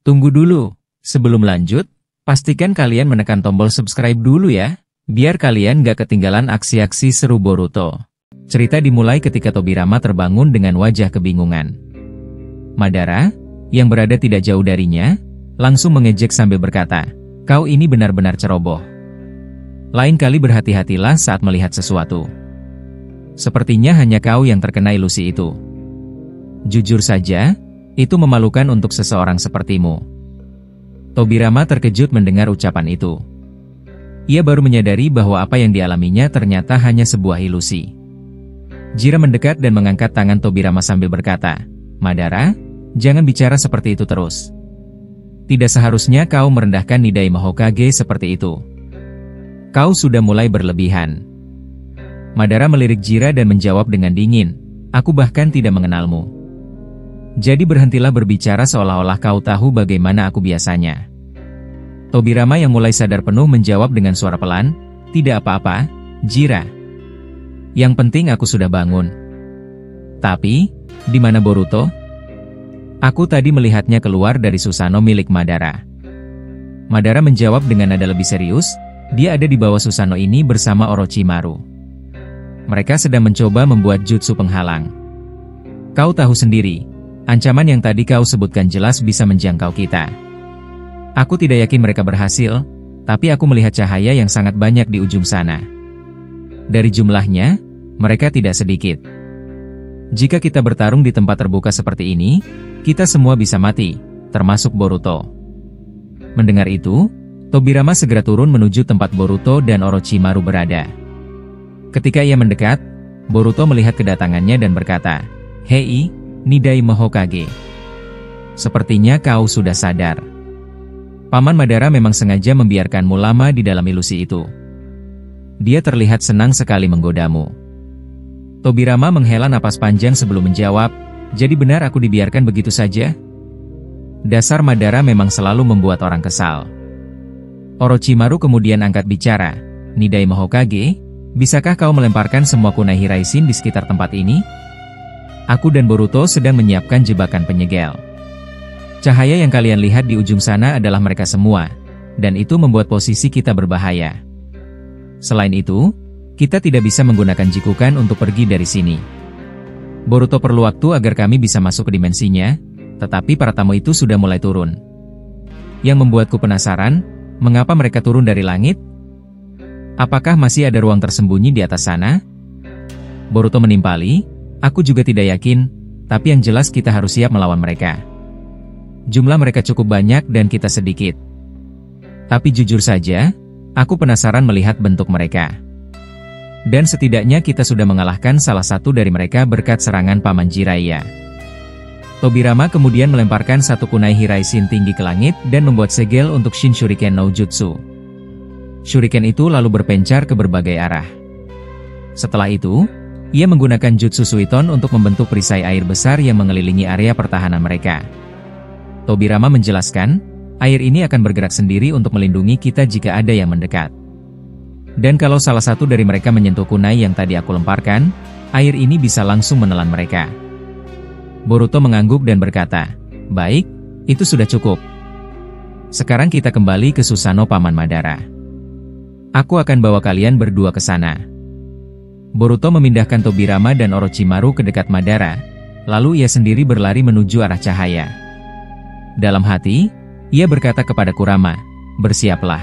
Tunggu dulu, sebelum lanjut, pastikan kalian menekan tombol subscribe dulu ya, biar kalian gak ketinggalan aksi-aksi seru Boruto. Cerita dimulai ketika Tobirama terbangun dengan wajah kebingungan. Madara, yang berada tidak jauh darinya, langsung mengejek sambil berkata, "Kau ini benar-benar ceroboh. Lain kali berhati-hatilah saat melihat sesuatu. Sepertinya hanya kau yang terkena ilusi itu. Jujur saja, itu memalukan untuk seseorang sepertimu." Tobirama terkejut mendengar ucapan itu. Ia baru menyadari bahwa apa yang dialaminya ternyata hanya sebuah ilusi. Jiraiya mendekat dan mengangkat tangan Tobirama sambil berkata, "Madara, jangan bicara seperti itu terus. Tidak seharusnya kau merendahkan Nidaima Hokage seperti itu. Kau sudah mulai berlebihan." Madara melirik Jiraiya dan menjawab dengan dingin, "Aku bahkan tidak mengenalmu. Jadi berhentilah berbicara seolah-olah kau tahu bagaimana aku biasanya." Tobirama yang mulai sadar penuh menjawab dengan suara pelan, "Tidak apa-apa, Jiraiya. Yang penting aku sudah bangun. Tapi, di mana Boruto? Aku tadi melihatnya keluar dari Susanoo milik Madara." Madara menjawab dengan nada lebih serius, "Dia ada di bawah Susanoo ini bersama Orochimaru. Mereka sedang mencoba membuat jutsu penghalang. Kau tahu sendiri, ancaman yang tadi kau sebutkan jelas bisa menjangkau kita. Aku tidak yakin mereka berhasil, tapi aku melihat cahaya yang sangat banyak di ujung sana. Dari jumlahnya, mereka tidak sedikit. Jika kita bertarung di tempat terbuka seperti ini, kita semua bisa mati, termasuk Boruto." Mendengar itu, Tobirama segera turun menuju tempat Boruto dan Orochimaru berada. Ketika ia mendekat, Boruto melihat kedatangannya dan berkata, "Hei, Nidaima Hokage. Sepertinya kau sudah sadar. Paman Madara memang sengaja membiarkanmu lama di dalam ilusi itu. Dia terlihat senang sekali menggodamu." Tobirama menghela napas panjang sebelum menjawab, "Jadi benar aku dibiarkan begitu saja? Dasar Madara memang selalu membuat orang kesal." Orochimaru kemudian angkat bicara, "Nidaima Hokage, bisakah kau melemparkan semua kunai Hiraisin di sekitar tempat ini? Aku dan Boruto sedang menyiapkan jebakan penyegel. Cahaya yang kalian lihat di ujung sana adalah mereka semua, dan itu membuat posisi kita berbahaya. Selain itu, kita tidak bisa menggunakan jikukan untuk pergi dari sini. Boruto perlu waktu agar kami bisa masuk ke dimensinya, tetapi para tamu itu sudah mulai turun. Yang membuatku penasaran, mengapa mereka turun dari langit? Apakah masih ada ruang tersembunyi di atas sana?" Boruto menimpali, "Aku juga tidak yakin, tapi yang jelas kita harus siap melawan mereka. Jumlah mereka cukup banyak dan kita sedikit. Tapi jujur saja, aku penasaran melihat bentuk mereka. Dan setidaknya kita sudah mengalahkan salah satu dari mereka berkat serangan Paman Jiraiya." Tobirama kemudian melemparkan satu kunai Hiraisin tinggi ke langit dan membuat segel untuk Shin Shuriken no Jutsu. Shuriken itu lalu berpencar ke berbagai arah. Setelah itu, ia menggunakan Jutsu Suiton untuk membentuk perisai air besar yang mengelilingi area pertahanan mereka. Tobirama menjelaskan, "Air ini akan bergerak sendiri untuk melindungi kita jika ada yang mendekat. Dan kalau salah satu dari mereka menyentuh kunai yang tadi aku lemparkan, air ini bisa langsung menelan mereka." Boruto mengangguk dan berkata, "Baik, itu sudah cukup. Sekarang kita kembali ke Susanoo Paman Madara. Aku akan bawa kalian berdua ke sana." Boruto memindahkan Tobirama dan Orochimaru ke dekat Madara, lalu ia sendiri berlari menuju arah cahaya. Dalam hati, ia berkata kepada Kurama, "Bersiaplah.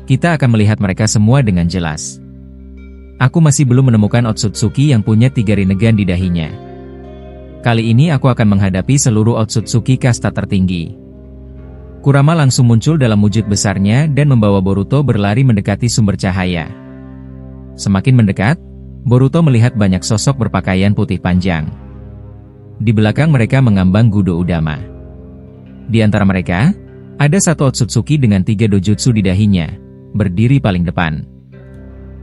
Kita akan melihat mereka semua dengan jelas. Aku masih belum menemukan Otsutsuki yang punya 3 rinnegan di dahinya. Kali ini aku akan menghadapi seluruh Otsutsuki kasta tertinggi." Kurama langsung muncul dalam wujud besarnya dan membawa Boruto berlari mendekati sumber cahaya. Semakin mendekat, Boruto melihat banyak sosok berpakaian putih panjang. Di belakang mereka mengambang Gudo Udama. Di antara mereka, ada satu Otsutsuki dengan 3 dojutsu di dahinya, berdiri paling depan.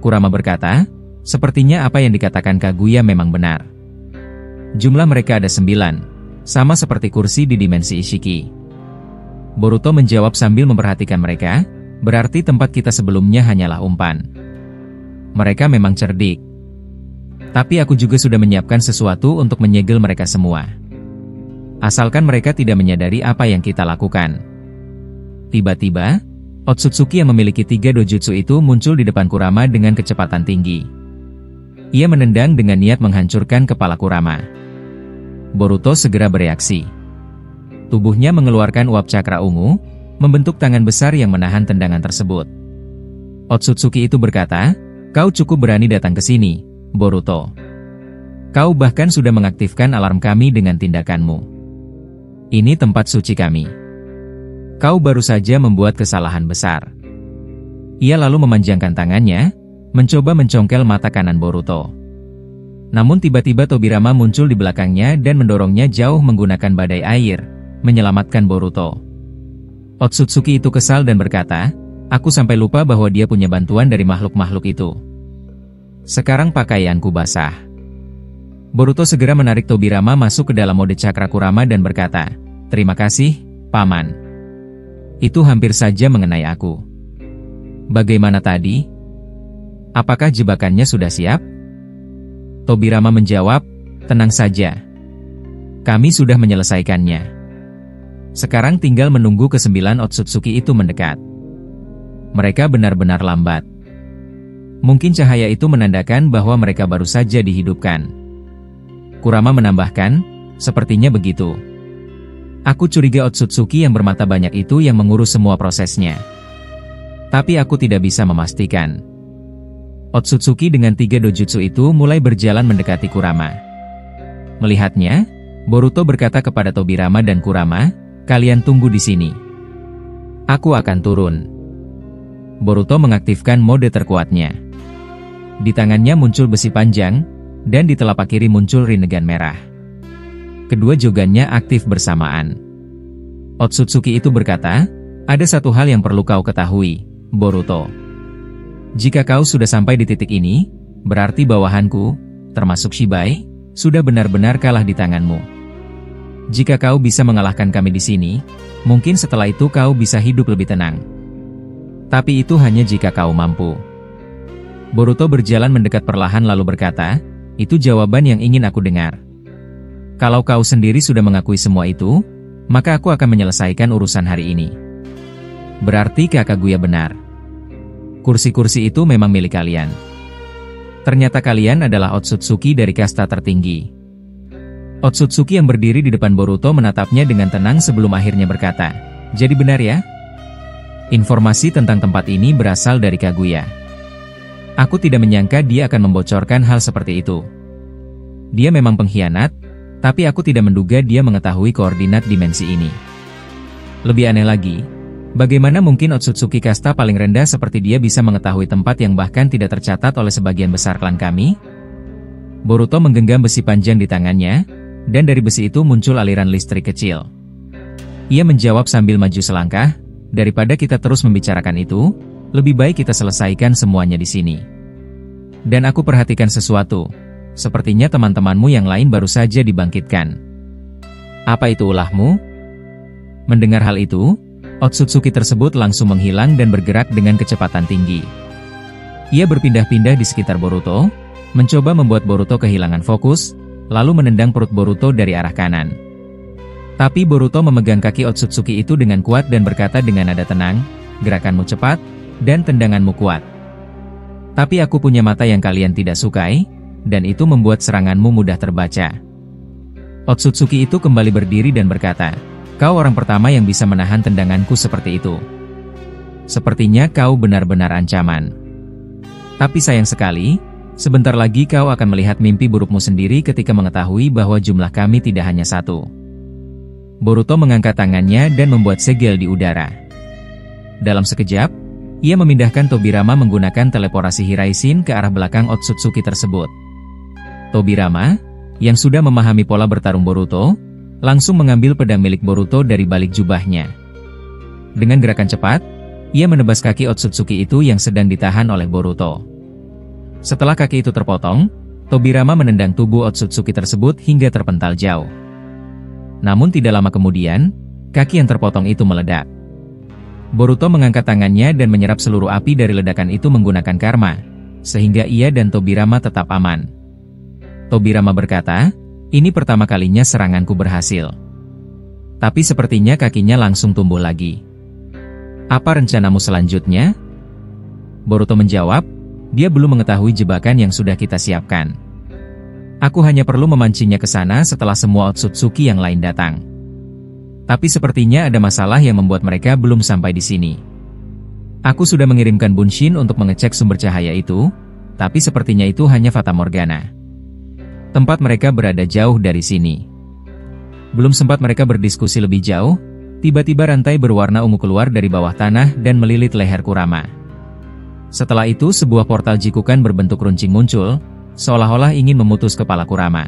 Kurama berkata, "Sepertinya apa yang dikatakan Kaguya memang benar. Jumlah mereka ada 9, sama seperti kursi di dimensi Ishiki." Boruto menjawab sambil memperhatikan mereka, "Berarti tempat kita sebelumnya hanyalah umpan. Mereka memang cerdik. Tapi aku juga sudah menyiapkan sesuatu untuk menyegel mereka semua. Asalkan mereka tidak menyadari apa yang kita lakukan. Tiba-tiba, Otsutsuki yang memiliki 3 dojutsu itu muncul di depan Kurama dengan kecepatan tinggi. Ia menendang dengan niat menghancurkan kepala Kurama. Boruto segera bereaksi. Tubuhnya mengeluarkan uap cakra ungu, membentuk tangan besar yang menahan tendangan tersebut. Otsutsuki itu berkata, "Kau cukup berani datang ke sini, Boruto. Kau bahkan sudah mengaktifkan alarm kami dengan tindakanmu. Ini tempat suci kami. Kau baru saja membuat kesalahan besar." Ia lalu memanjangkan tangannya, mencoba mencongkel mata kanan Boruto. Namun tiba-tiba Tobirama muncul di belakangnya dan mendorongnya jauh menggunakan badai air, menyelamatkan Boruto. Otsutsuki itu kesal dan berkata, "Aku sampai lupa bahwa dia punya bantuan dari makhluk-makhluk itu. Sekarang pakaianku basah." Boruto segera menarik Tobirama masuk ke dalam mode cakra Kurama dan berkata, "Terima kasih, Paman. Itu hampir saja mengenai aku. Bagaimana tadi? Apakah jebakannya sudah siap?" Tobirama menjawab, "Tenang saja. Kami sudah menyelesaikannya. Sekarang tinggal menunggu ke-9 Otsutsuki itu mendekat. Mereka benar-benar lambat. Mungkin cahaya itu menandakan bahwa mereka baru saja dihidupkan." Kurama menambahkan, "Sepertinya begitu. Aku curiga Otsutsuki yang bermata banyak itu yang mengurus semua prosesnya. Tapi aku tidak bisa memastikan." Otsutsuki dengan 3 dojutsu itu mulai berjalan mendekati Kurama. Melihatnya, Boruto berkata kepada Tobirama dan Kurama, "Kalian tunggu di sini. Aku akan turun." Boruto mengaktifkan mode terkuatnya. Di tangannya muncul besi panjang, dan di telapak kiri muncul rinnegan merah. Kedua jogannya aktif bersamaan. Otsutsuki itu berkata, "Ada satu hal yang perlu kau ketahui, Boruto. Jika kau sudah sampai di titik ini, berarti bawahanku, termasuk Shibai, sudah benar-benar kalah di tanganmu. Jika kau bisa mengalahkan kami di sini, mungkin setelah itu kau bisa hidup lebih tenang. Tapi itu hanya jika kau mampu." Boruto berjalan mendekat perlahan lalu berkata, "Itu jawaban yang ingin aku dengar. Kalau kau sendiri sudah mengakui semua itu, maka aku akan menyelesaikan urusan hari ini. Berarti Kakak Guya benar. Kursi-kursi itu memang milik kalian. Ternyata kalian adalah Otsutsuki dari kasta tertinggi." Otsutsuki yang berdiri di depan Boruto menatapnya dengan tenang sebelum akhirnya berkata, "Jadi benar ya? Informasi tentang tempat ini berasal dari Kaguya. Aku tidak menyangka dia akan membocorkan hal seperti itu. Dia memang pengkhianat, tapi aku tidak menduga dia mengetahui koordinat dimensi ini. Lebih aneh lagi, bagaimana mungkin Otsutsuki kasta paling rendah seperti dia bisa mengetahui tempat yang bahkan tidak tercatat oleh sebagian besar klan kami?" Boruto menggenggam besi panjang di tangannya, dan dari besi itu muncul aliran listrik kecil. Ia menjawab sambil maju selangkah, "Daripada kita terus membicarakan itu, lebih baik kita selesaikan semuanya di sini. Dan aku perhatikan sesuatu. Sepertinya teman-temanmu yang lain baru saja dibangkitkan. Apa itu ulahmu?" Mendengar hal itu, Otsutsuki tersebut langsung menghilang dan bergerak dengan kecepatan tinggi. Ia berpindah-pindah di sekitar Boruto, mencoba membuat Boruto kehilangan fokus, lalu menendang perut Boruto dari arah kanan. Tapi Boruto memegang kaki Otsutsuki itu dengan kuat dan berkata dengan nada tenang, "Gerakanmu cepat, dan tendanganmu kuat. Tapi aku punya mata yang kalian tidak sukai, dan itu membuat seranganmu mudah terbaca." Otsutsuki itu kembali berdiri dan berkata, "Kau orang pertama yang bisa menahan tendanganku seperti itu. Sepertinya kau benar-benar ancaman. Tapi sayang sekali, sebentar lagi kau akan melihat mimpi burukmu sendiri ketika mengetahui bahwa jumlah kami tidak hanya satu." Boruto mengangkat tangannya dan membuat segel di udara. Dalam sekejap, ia memindahkan Tobirama menggunakan teleporasi Hiraishin ke arah belakang Otsutsuki tersebut. Tobirama, yang sudah memahami pola bertarung Boruto, langsung mengambil pedang milik Boruto dari balik jubahnya. Dengan gerakan cepat, ia menebas kaki Otsutsuki itu yang sedang ditahan oleh Boruto. Setelah kaki itu terpotong, Tobirama menendang tubuh Otsutsuki tersebut hingga terpental jauh. Namun tidak lama kemudian, kaki yang terpotong itu meledak. Boruto mengangkat tangannya dan menyerap seluruh api dari ledakan itu menggunakan karma, sehingga ia dan Tobirama tetap aman. Tobirama berkata, "Ini pertama kalinya seranganku berhasil. Tapi sepertinya kakinya langsung tumbuh lagi. Apa rencanamu selanjutnya? Boruto menjawab, dia belum mengetahui jebakan yang sudah kita siapkan. Aku hanya perlu memancingnya ke sana setelah semua Otsutsuki yang lain datang. Tapi sepertinya ada masalah yang membuat mereka belum sampai di sini. Aku sudah mengirimkan Bunshin untuk mengecek sumber cahaya itu, tapi sepertinya itu hanya fatamorgana. Tempat mereka berada jauh dari sini. Belum sempat mereka berdiskusi lebih jauh, tiba-tiba rantai berwarna ungu keluar dari bawah tanah dan melilit leher Kurama. Setelah itu sebuah portal jikukan berbentuk runcing muncul, seolah-olah ingin memutus kepala Kurama.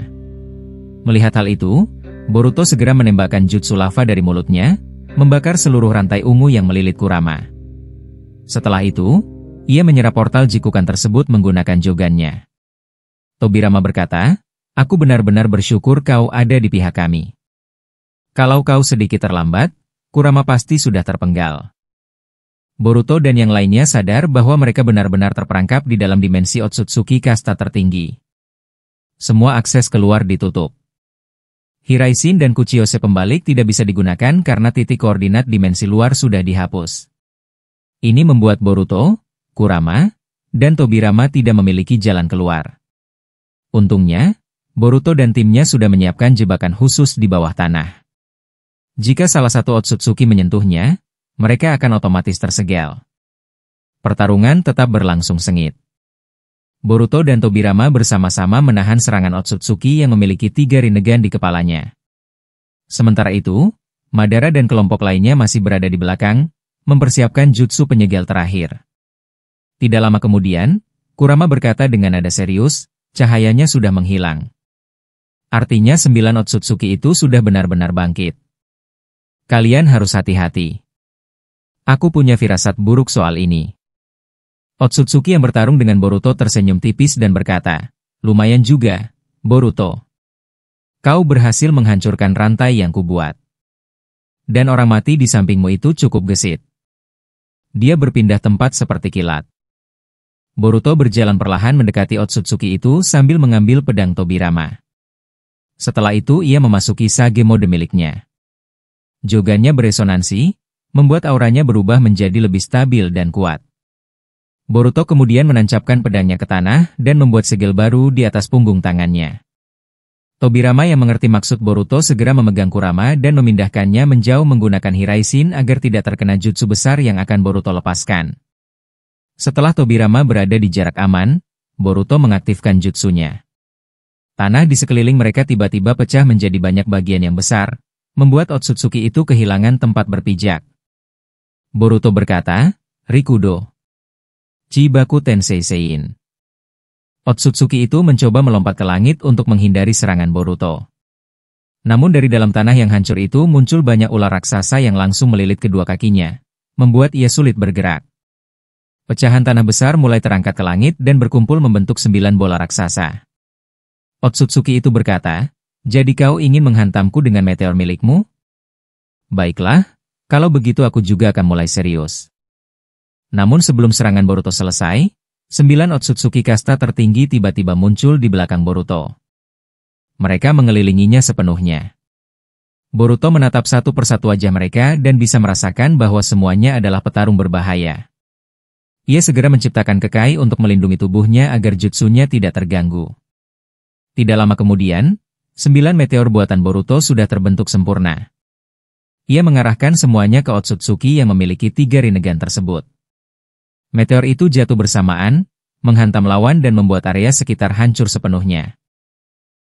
Melihat hal itu, Boruto segera menembakkan jutsu lava dari mulutnya, membakar seluruh rantai ungu yang melilit Kurama. Setelah itu, ia menyerap portal jikukan tersebut menggunakan jogannya. Tobirama berkata, "Aku benar-benar bersyukur kau ada di pihak kami. Kalau kau sedikit terlambat, Kurama pasti sudah terpenggal." Boruto dan yang lainnya sadar bahwa mereka benar-benar terperangkap di dalam dimensi Otsutsuki kasta tertinggi. Semua akses keluar ditutup. Hiraishin dan Kuchiyose pembalik tidak bisa digunakan karena titik koordinat dimensi luar sudah dihapus. Ini membuat Boruto, Kurama, dan Tobirama tidak memiliki jalan keluar. Untungnya, Boruto dan timnya sudah menyiapkan jebakan khusus di bawah tanah. Jika salah satu Otsutsuki menyentuhnya, mereka akan otomatis tersegel. Pertarungan tetap berlangsung sengit. Boruto dan Tobirama bersama-sama menahan serangan Otsutsuki yang memiliki 3 rinnegan di kepalanya. Sementara itu, Madara dan kelompok lainnya masih berada di belakang, mempersiapkan jutsu penyegel terakhir. Tidak lama kemudian, Kurama berkata dengan nada serius, cahayanya sudah menghilang. Artinya 9 Otsutsuki itu sudah benar-benar bangkit. Kalian harus hati-hati. Aku punya firasat buruk soal ini. Otsutsuki yang bertarung dengan Boruto tersenyum tipis dan berkata, lumayan juga, Boruto. Kau berhasil menghancurkan rantai yang kubuat. Dan orang mati di sampingmu itu cukup gesit. Dia berpindah tempat seperti kilat. Boruto berjalan perlahan mendekati Otsutsuki itu sambil mengambil pedang Tobirama. Setelah itu ia memasuki Sage mode miliknya. Jogannya beresonansi, membuat auranya berubah menjadi lebih stabil dan kuat. Boruto kemudian menancapkan pedangnya ke tanah dan membuat segel baru di atas punggung tangannya. Tobirama yang mengerti maksud Boruto segera memegang Kurama dan memindahkannya menjauh menggunakan Hiraishin agar tidak terkena jutsu besar yang akan Boruto lepaskan. Setelah Tobirama berada di jarak aman, Boruto mengaktifkan jutsunya. Tanah di sekeliling mereka tiba-tiba pecah menjadi banyak bagian yang besar, membuat Otsutsuki itu kehilangan tempat berpijak. Boruto berkata, Rikudo. Chibaku Tensei Sein. Otsutsuki itu mencoba melompat ke langit untuk menghindari serangan Boruto. Namun dari dalam tanah yang hancur itu muncul banyak ular raksasa yang langsung melilit kedua kakinya, membuat ia sulit bergerak. Pecahan tanah besar mulai terangkat ke langit dan berkumpul membentuk 9 bola raksasa. Otsutsuki itu berkata, jadi kau ingin menghantamku dengan meteor milikmu? Baiklah, kalau begitu aku juga akan mulai serius. Namun sebelum serangan Boruto selesai, 9 Otsutsuki kasta tertinggi tiba-tiba muncul di belakang Boruto. Mereka mengelilinginya sepenuhnya. Boruto menatap satu persatu wajah mereka dan bisa merasakan bahwa semuanya adalah petarung berbahaya. Ia segera menciptakan kekai untuk melindungi tubuhnya agar jutsunya tidak terganggu. Tidak lama kemudian, 9 meteor buatan Boruto sudah terbentuk sempurna. Ia mengarahkan semuanya ke Otsutsuki yang memiliki 3 rinnegan tersebut. Meteor itu jatuh bersamaan, menghantam lawan dan membuat area sekitar hancur sepenuhnya.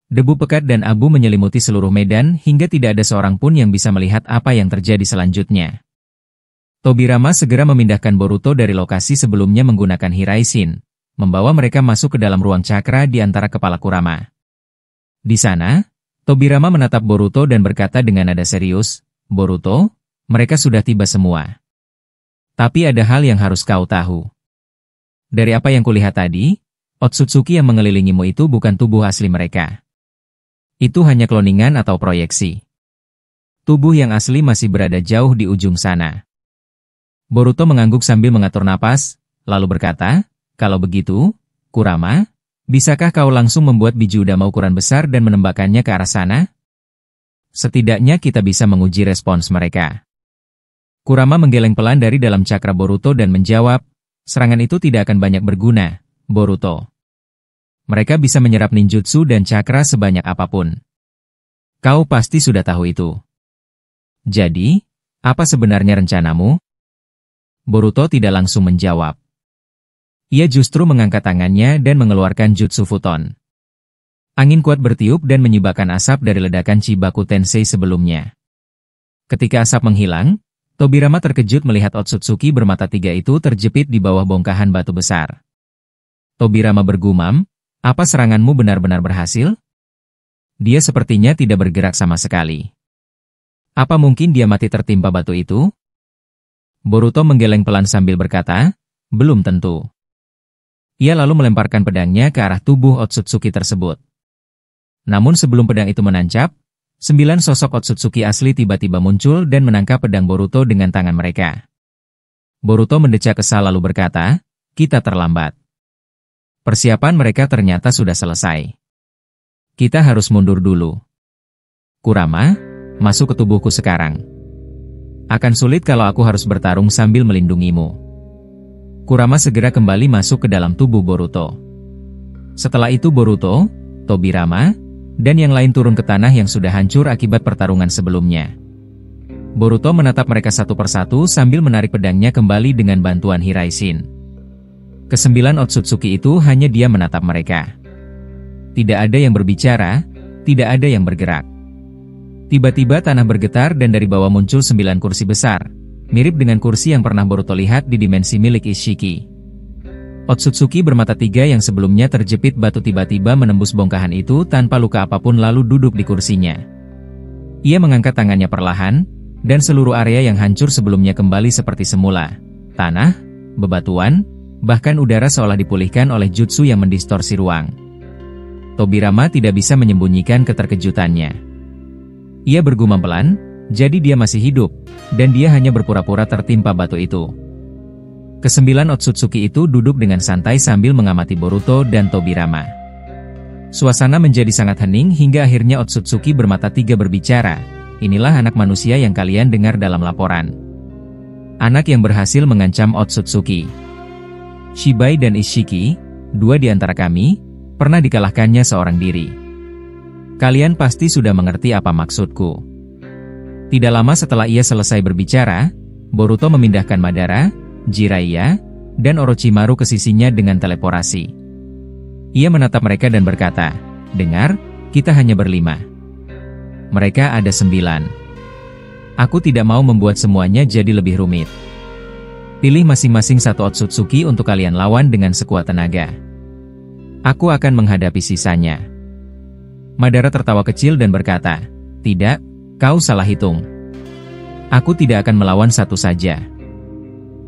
Debu pekat dan abu menyelimuti seluruh medan hingga tidak ada seorang pun yang bisa melihat apa yang terjadi selanjutnya. Tobirama segera memindahkan Boruto dari lokasi sebelumnya menggunakan Hiraishin, membawa mereka masuk ke dalam ruang cakra di antara kepala Kurama. Di sana, Tobirama menatap Boruto dan berkata dengan nada serius, Boruto, mereka sudah tiba semua. Tapi ada hal yang harus kau tahu. Dari apa yang kulihat tadi, Otsutsuki yang mengelilingimu itu bukan tubuh asli mereka. Itu hanya kloningan atau proyeksi. Tubuh yang asli masih berada jauh di ujung sana. Boruto mengangguk sambil mengatur napas, lalu berkata, kalau begitu, Kurama, bisakah kau langsung membuat biji udama ukuran besar dan menembakkannya ke arah sana? Setidaknya kita bisa menguji respons mereka. Kurama menggeleng pelan dari dalam cakra Boruto dan menjawab, serangan itu tidak akan banyak berguna, Boruto. Mereka bisa menyerap ninjutsu dan cakra sebanyak apapun. Kau pasti sudah tahu itu. Jadi, apa sebenarnya rencanamu? Boruto tidak langsung menjawab. Ia justru mengangkat tangannya dan mengeluarkan jutsu futon. Angin kuat bertiup dan menyibakkan asap dari ledakan Chibaku Tensei sebelumnya. Ketika asap menghilang, Tobirama terkejut melihat Otsutsuki bermata 3 itu terjepit di bawah bongkahan batu besar. Tobirama bergumam, apa seranganmu benar-benar berhasil? Dia sepertinya tidak bergerak sama sekali. Apa mungkin dia mati tertimpa batu itu? Boruto menggeleng pelan sambil berkata, belum tentu. Ia lalu melemparkan pedangnya ke arah tubuh Otsutsuki tersebut. Namun sebelum pedang itu menancap, 9 sosok Otsutsuki asli tiba-tiba muncul dan menangkap pedang Boruto dengan tangan mereka. Boruto mendecak kesal lalu berkata, kita terlambat. Persiapan mereka ternyata sudah selesai. Kita harus mundur dulu. Kurama, masuk ke tubuhku sekarang. Akan sulit kalau aku harus bertarung sambil melindungimu. Kurama segera kembali masuk ke dalam tubuh Boruto. Setelah itu Boruto, Tobirama, dan yang lain turun ke tanah yang sudah hancur akibat pertarungan sebelumnya. Boruto menatap mereka satu persatu sambil menarik pedangnya kembali dengan bantuan Hiraishin. Kesembilan Otsutsuki itu hanya diam menatap mereka. Tidak ada yang berbicara, tidak ada yang bergerak. Tiba-tiba tanah bergetar dan dari bawah muncul 9 kursi besar, mirip dengan kursi yang pernah Boruto lihat di dimensi milik Ishiki. Otsutsuki bermata 3 yang sebelumnya terjepit batu tiba-tiba menembus bongkahan itu tanpa luka apapun lalu duduk di kursinya. Ia mengangkat tangannya perlahan, dan seluruh area yang hancur sebelumnya kembali seperti semula. Tanah, bebatuan, bahkan udara seolah dipulihkan oleh jutsu yang mendistorsi ruang. Tobirama tidak bisa menyembunyikan keterkejutannya. Ia bergumam pelan, jadi dia masih hidup, dan dia hanya berpura-pura tertimpa batu itu. Kesembilan Otsutsuki itu duduk dengan santai sambil mengamati Boruto dan Tobirama. Suasana menjadi sangat hening hingga akhirnya Otsutsuki bermata 3 berbicara, inilah anak manusia yang kalian dengar dalam laporan. Anak yang berhasil mengancam Otsutsuki. Shibai dan Ishiki, 2 di antara kami, pernah dikalahkannya seorang diri. Kalian pasti sudah mengerti apa maksudku. Tidak lama setelah ia selesai berbicara, Boruto memindahkan Madara, Jiraiya, dan Orochimaru ke sisinya dengan teleporasi. Ia menatap mereka dan berkata, dengar, kita hanya berlima. Mereka ada 9. Aku tidak mau membuat semuanya jadi lebih rumit. Pilih masing-masing satu Otsutsuki untuk kalian lawan dengan sekuat tenaga. Aku akan menghadapi sisanya. Madara tertawa kecil dan berkata, tidak, kau salah hitung. Aku tidak akan melawan satu saja.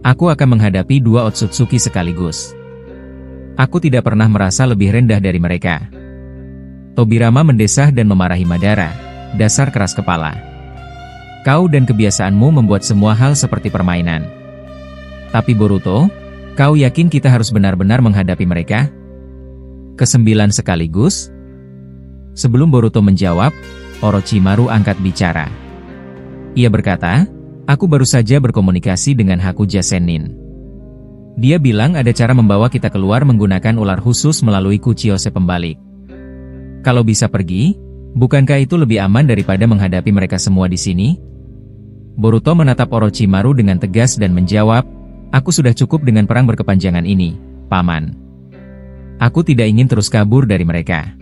Aku akan menghadapi 2 Otsutsuki sekaligus. Aku tidak pernah merasa lebih rendah dari mereka. Tobirama mendesah dan memarahi Madara, dasar keras kepala. Kau dan kebiasaanmu membuat semua hal seperti permainan. Tapi Boruto, kau yakin kita harus benar-benar menghadapi mereka? Ke-9 sekaligus? Sebelum Boruto menjawab, Orochimaru angkat bicara. Ia berkata, aku baru saja berkomunikasi dengan Hakuja Sennin. Dia bilang ada cara membawa kita keluar menggunakan ular khusus melalui Kuchiyose pembalik. Kalau bisa pergi, bukankah itu lebih aman daripada menghadapi mereka semua di sini? Boruto menatap Orochimaru dengan tegas dan menjawab, aku sudah cukup dengan perang berkepanjangan ini, Paman. Aku tidak ingin terus kabur dari mereka.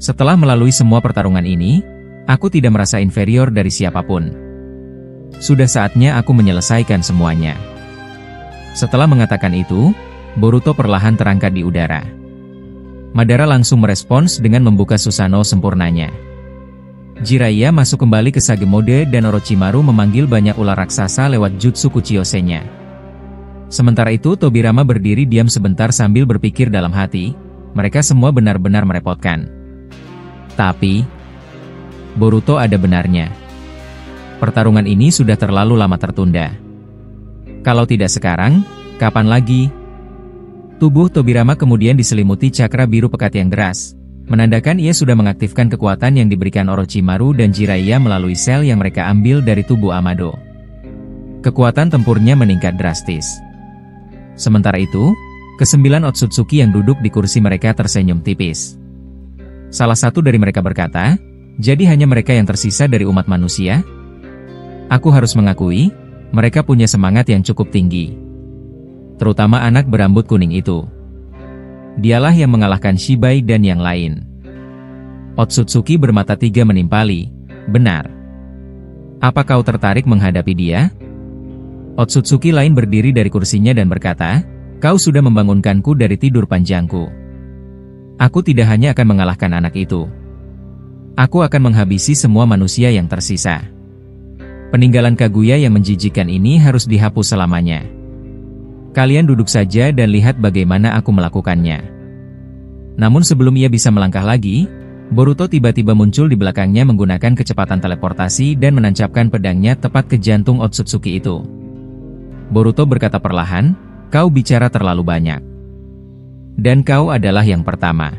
Setelah melalui semua pertarungan ini, aku tidak merasa inferior dari siapapun. Sudah saatnya aku menyelesaikan semuanya. Setelah mengatakan itu, Boruto perlahan terangkat di udara. Madara langsung merespons dengan membuka Susanoo sempurnanya. Jiraiya masuk kembali ke Sage Mode dan Orochimaru memanggil banyak ular raksasa lewat jutsu Kuchiyose-nya. Sementara itu Tobirama berdiri diam sebentar sambil berpikir dalam hati, mereka semua benar-benar merepotkan. Tapi, Boruto ada benarnya. Pertarungan ini sudah terlalu lama tertunda. Kalau tidak sekarang, kapan lagi? Tubuh Tobirama kemudian diselimuti cakra biru pekat yang deras, menandakan ia sudah mengaktifkan kekuatan yang diberikan Orochimaru dan Jiraiya melalui sel yang mereka ambil dari tubuh Amado. Kekuatan tempurnya meningkat drastis. Sementara itu, ke-9 Otsutsuki yang duduk di kursi mereka tersenyum tipis. Salah satu dari mereka berkata, "Jadi hanya mereka yang tersisa dari umat manusia? Aku harus mengakui, mereka punya semangat yang cukup tinggi. Terutama anak berambut kuning itu. Dialah yang mengalahkan Shibai dan yang lain." Otsutsuki bermata 3 menimpali, "Benar. Apa kau tertarik menghadapi dia?" Otsutsuki lain berdiri dari kursinya dan berkata, "Kau sudah membangunkanku dari tidur panjangku. Aku tidak hanya akan mengalahkan anak itu. Aku akan menghabisi semua manusia yang tersisa. Peninggalan Kaguya yang menjijikkan ini harus dihapus selamanya. Kalian duduk saja dan lihat bagaimana aku melakukannya." Namun sebelum ia bisa melangkah lagi, Boruto tiba-tiba muncul di belakangnya menggunakan kecepatan teleportasi dan menancapkan pedangnya tepat ke jantung Otsutsuki itu. Boruto berkata perlahan, "Kau bicara terlalu banyak. Dan kau adalah yang pertama."